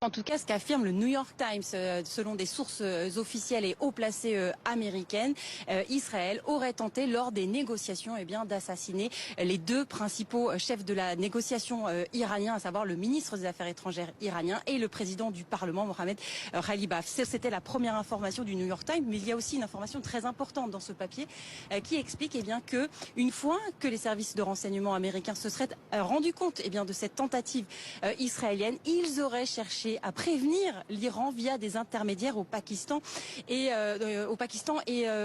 En tout cas, ce qu'affirme le New York Times, selon des sources officielles et haut placées américaines, Israël aurait tenté lors des négociations d'assassiner les deux principaux chefs de la négociation iranien, à savoir le ministre des Affaires étrangères iranien et le président du Parlement, Mohamed Khalibaf. C'était la première information du New York Times, mais il y a aussi une information très importante dans ce papier qui explique que une fois que les services de renseignement américains se seraient rendus compte de cette tentative israélienne, ils auraient cherché à prévenir l'Iran via des intermédiaires au Pakistan et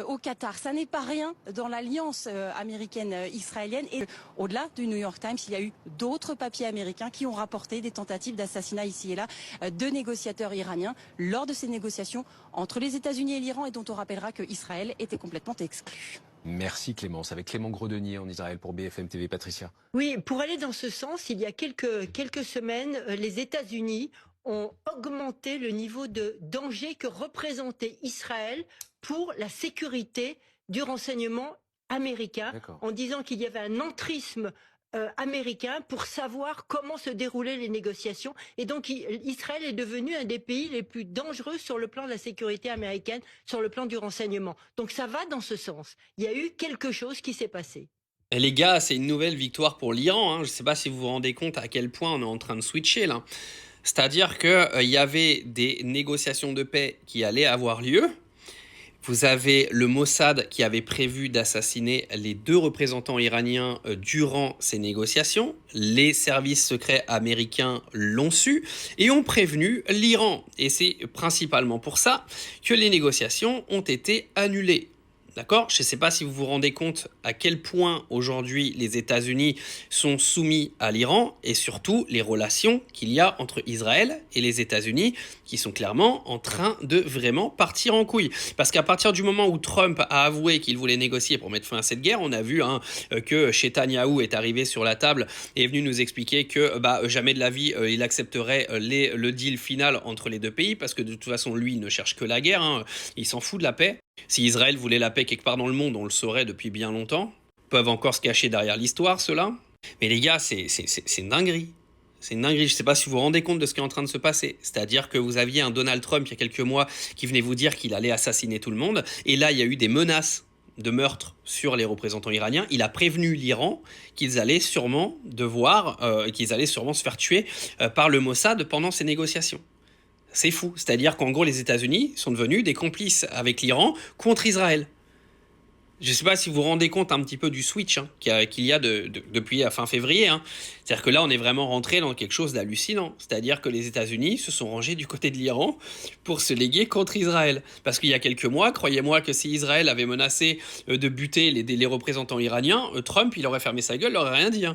au Qatar. Ça n'est pas rien dans l'alliance américaine-israélienne. Et au-delà du New York Times, il y a eu d'autres papiers américains qui ont rapporté des tentatives d'assassinat ici et là de négociateurs iraniens lors de ces négociations entre les États-Unis et l'Iran, et dont on rappellera que Israël était complètement exclu. Merci Clémence. Avec Clément Gredenier en Israël pour BFM TV. Patricia. Oui, pour aller dans ce sens, il y a quelques semaines, les États-Unis ont augmenté le niveau de danger que représentait Israël pour la sécurité du renseignement américain, en disant qu'il y avait un entrisme américain pour savoir comment se déroulaient les négociations. Et donc Israël est devenu un des pays les plus dangereux sur le plan de la sécurité américaine, sur le plan du renseignement. Donc ça va dans ce sens. Il y a eu quelque chose qui s'est passé. Et les gars, c'est une nouvelle victoire pour l'Iran. Je ne sais pas si vous vous rendez compte à quel point on est en train de switcher là. C'est-à-dire qu'il y avait des négociations de paix qui allaient avoir lieu. Vous avez le Mossad qui avait prévu d'assassiner les deux représentants iraniens durant ces négociations. Les services secrets américains l'ont su et ont prévenu l'Iran. Et c'est principalement pour ça que les négociations ont été annulées. D'accord ? Je ne sais pas si vous vous rendez compte à quel point aujourd'hui les États-Unis sont soumis à l'Iran, et surtout les relations qu'il y a entre Israël et les États-Unis qui sont clairement en train de vraiment partir en couille. Parce qu'à partir du moment où Trump a avoué qu'il voulait négocier pour mettre fin à cette guerre, on a vu que Netanyahou est arrivé sur la table et est venu nous expliquer que jamais de la vie il accepterait le deal final entre les deux pays, parce que de toute façon lui il ne cherche que la guerre, il s'en fout de la paix. Si Israël voulait la paix quelque part dans le monde, on le saurait depuis bien longtemps. Ils peuvent encore se cacher derrière l'histoire, ceux-là. Mais les gars, c'est une dinguerie. C'est une dinguerie. Je ne sais pas si vous vous rendez compte de ce qui est en train de se passer. C'est-à-dire que vous aviez un Donald Trump il y a quelques mois qui venait vous dire qu'il allait assassiner tout le monde. Et là, il y a eu des menaces de meurtre sur les représentants iraniens. Il a prévenu l'Iran qu'ils allaient sûrement se faire tuer par le Mossad pendant ces négociations. C'est fou. C'est-à-dire qu'en gros, les États-Unis sont devenus des complices avec l'Iran contre Israël. Je ne sais pas si vous vous rendez compte un petit peu du switch qu'il y a depuis fin février. C'est-à-dire que là, on est vraiment rentré dans quelque chose d'hallucinant. C'est-à-dire que les États-Unis se sont rangés du côté de l'Iran pour se léguer contre Israël. Parce qu'il y a quelques mois, croyez-moi que si Israël avait menacé de buter les représentants iraniens, Trump, il aurait fermé sa gueule, il n'aurait rien dit.